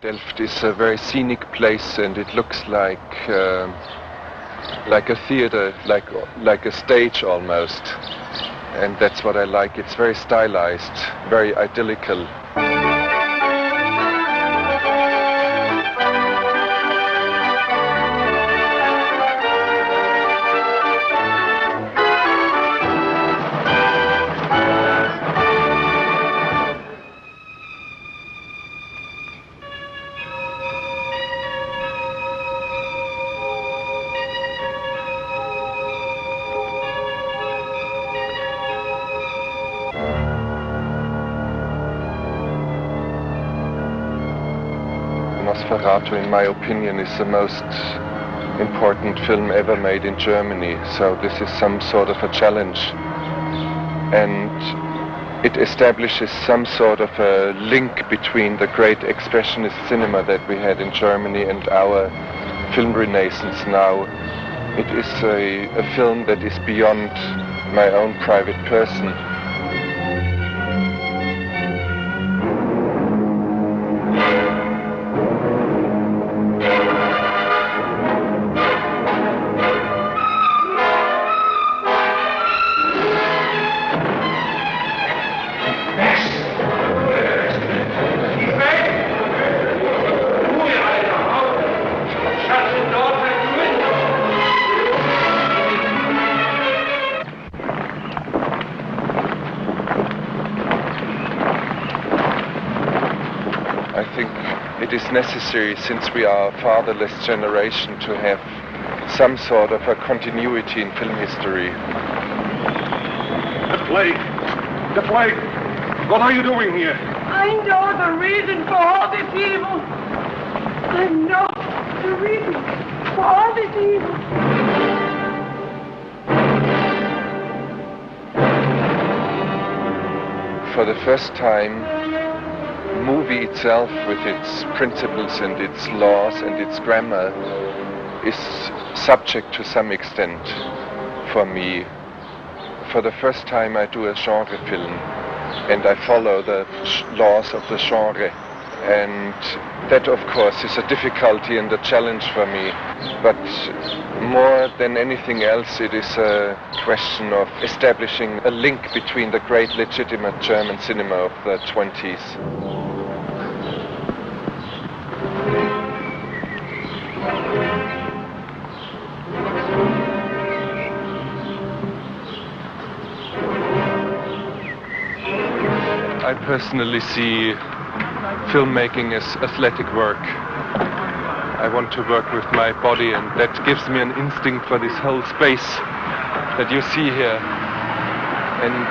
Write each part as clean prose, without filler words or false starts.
Delft is a very scenic place, and it looks like a theater, like a stage almost. And that's what I like. It's very stylized, very idyllical. NOSFERATU, in my opinion, is the most important film ever made in Germany. So this is some sort of a challenge. And it establishes some sort of a link between the great expressionist cinema that we had in Germany and our film renaissance now. It is a film that is beyond my own private person. I think it is necessary, since we are a fatherless generation, to have some sort of a continuity in film history. The plague! The plague! What are you doing here? I know the reason for all this evil. I know the reason for all this evil. For the first time, movie itself, with its principles and its laws and its grammar, is subject to some extent for me. For the first time I do a genre film, and I follow the laws of the genre. And that, of course, is a difficulty and a challenge for me. But more than anything else, it is a question of establishing a link between the great legitimate German cinema of the 20s. I personally see filmmaking as athletic work. I want to work with my body, and that gives me an instinct for this whole space that you see here. And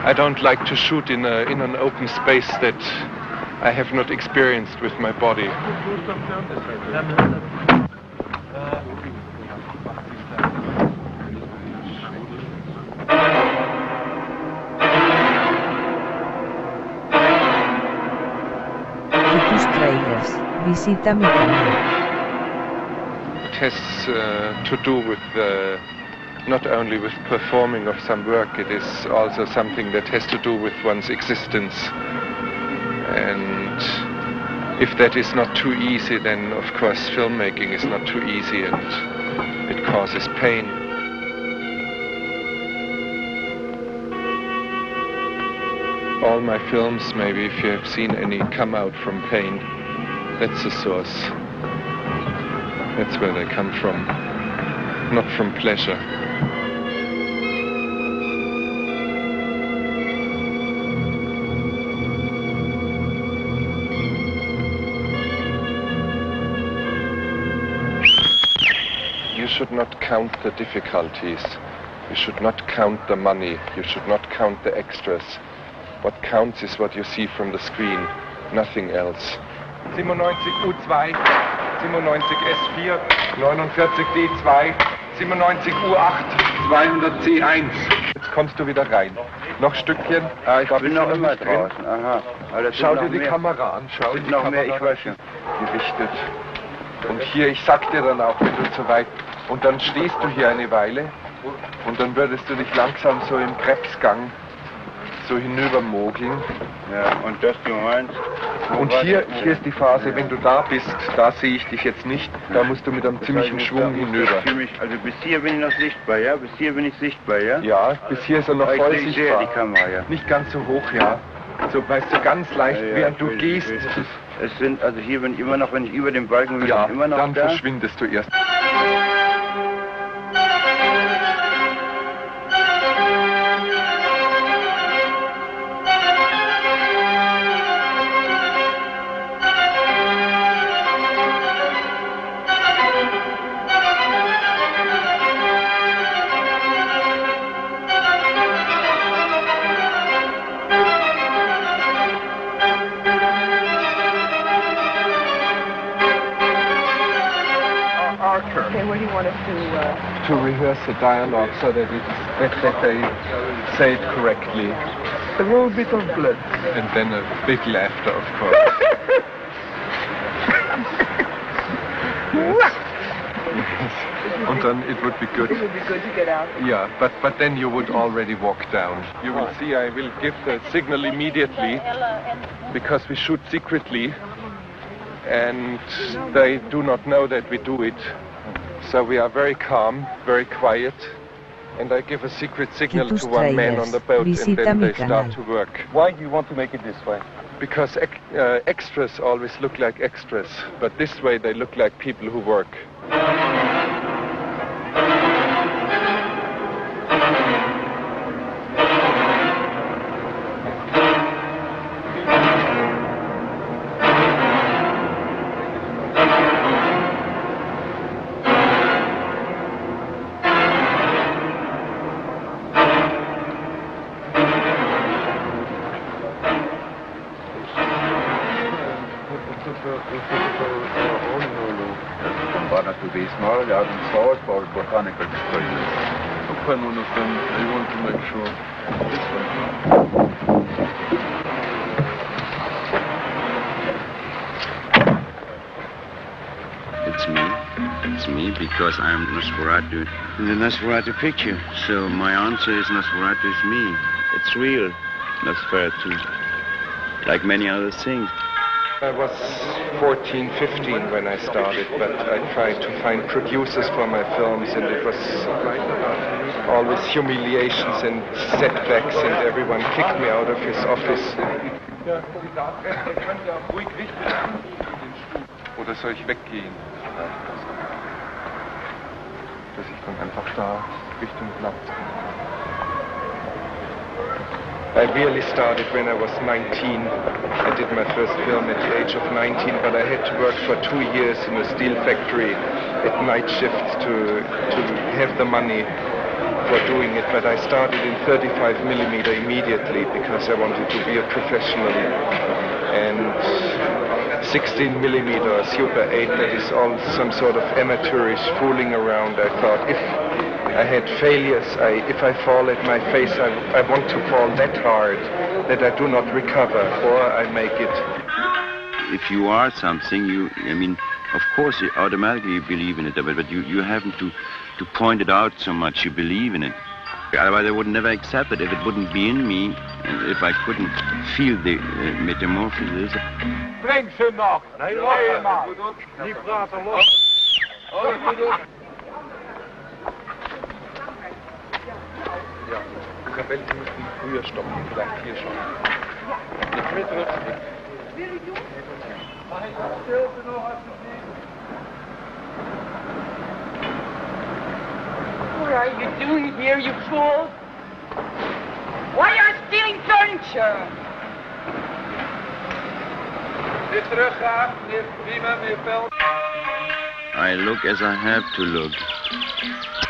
I don't like to shoot in an open space that I have not experienced with my body. Tráilers, visita mi canal. It has to do with not only with performing of some work, it is also something that has to do with one's existence. And if that is not too easy, then of course filmmaking is not too easy, and it causes pain. All my films, maybe if you have seen any, come out from pain. That's the source. That's where they come from, not from pleasure. You should not count the difficulties. You should not count the money. You should not count the extras. What counts is what you see from the screen, nothing else. 97 U2, 97 S4, 49 D2, 97 U8, 200 C1. Jetzt kommst du wieder rein. Noch ein Stückchen. Ich bin noch immer draußen. Aha. Schau dir die Kamera an. Schau dir die Kamera an. Gerichtet. Und hier, ich sag dir dann auch, wenn du zu weit... Und dann stehst du hier eine Weile und dann würdest du dich langsam so im Krebsgang so hinübermogeln. Ja, und das du meinst? Und hier ist die Phase, wenn du da bist, da sehe ich dich jetzt nicht, da musst du mit einem ziemlichen Schwung hinüber. Also bis hier bin ich noch sichtbar, ja? Bis hier bin ich sichtbar, ja? Ja, bis hier ist er noch voll Ich sehe sichtbar. die Kamera, ja. Nicht ganz so hoch, ja. So, weißt du, ganz leicht, Ja, während du ich gehst. weiß. Es sind, also hier bin ich immer noch, wenn ich über den Balken bin, Ja, immer noch dann da. verschwindest du erst. Okay, what do you want us to... To rehearse the dialogue so that they say it correctly. A little bit of blood. And then a big laughter, of course. Yes. And then it would be good. It would be good to get out. Yeah, but then you would already walk down. You will see I will give the signal immediately because we shoot secretly and they do not know that we do it. So we are very calm, very quiet, and I give a secret signal to one man on the boat and then they start to work. Why do you want to make it this way? Because extras always look like extras, but this way they look like people who work. One or two be small, out in salt for botanical experiments. Open one of them, I want to make sure. This one. It's me because I'm Nosferatu in the Nosferatu picture. So my answer is Nosferatu is me. It's real, Nosferatu, like many other things. I was 14, 15 when I started, but I tried to find producers for my films and it was always humiliations and setbacks and everyone kicked me out of his office. Oder soll ich weggehen? Dass ich dann einfach da Richtung Platz bin. I really started when I was 19. I did my first film at the age of 19, but I had to work for 2 years in a steel factory at night shift to have the money for doing it. But I started in 35mm immediately because I wanted to be a professional. And 16mm Super 8, that is all some sort of amateurish fooling around. I thought if I had failures, if I fall at my face, I want to fall that hard that I do not recover, or I make it. If you are something, of course, you automatically believe in it, but you haven't to point it out so much. You believe in it. Otherwise, I would never accept it if it wouldn't be in me, and if I couldn't feel the metamorphosis. Breng ze nog. Nee, helemaal. Die praten los. Ja, Isabel, Sie müssen früher stoppen, vielleicht hier schon. Nicht mit zurück. What are you doing here, you fool? Why are you stealing furniture? Weer teruggaan, meneer Prima, meneer Veld. I look as I have to look.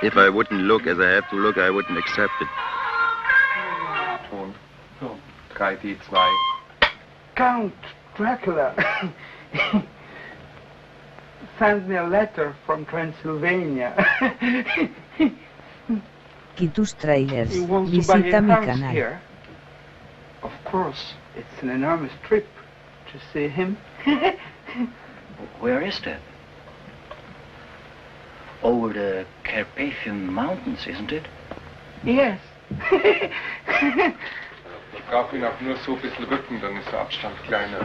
If I wouldn't look as I have to look, I wouldn't accept it. Ton. 3D2. Count Dracula sent me a letter from Transylvania. Kitus Trailers. He wants to buy Visita a mi house canal. here. Of course, it's an enormous trip to see him. Where is that? Over the Carpathian Mountains, isn't it? Yes. Ich brauche ihn auch nur so ein bisschen Rücken, dann ist der Abstand kleiner.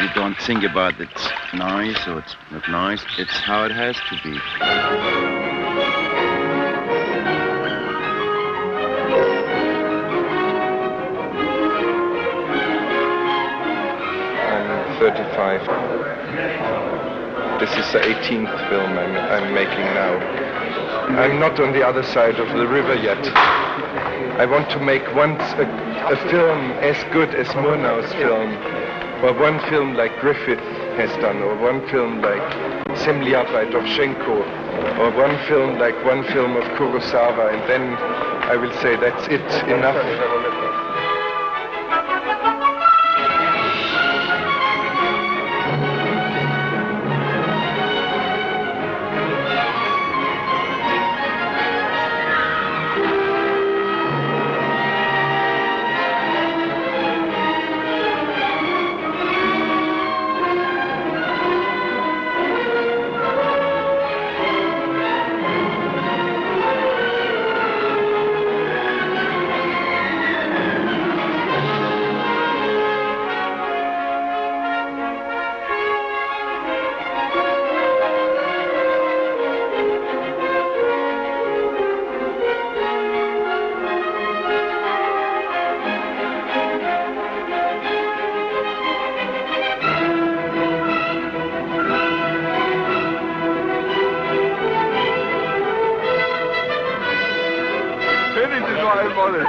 You don't think about it's nice or it's not nice. It's how it has to be. I'm 35. This is the 18th film I'm making now. I'm not on the other side of the river yet. I want to make once a film as good as Murnau's film, or one film like Griffith has done, or one film like Semliarbeit of Schenko, or one film of Kurosawa, and then I will say that's it, enough. Finish is what I wanted.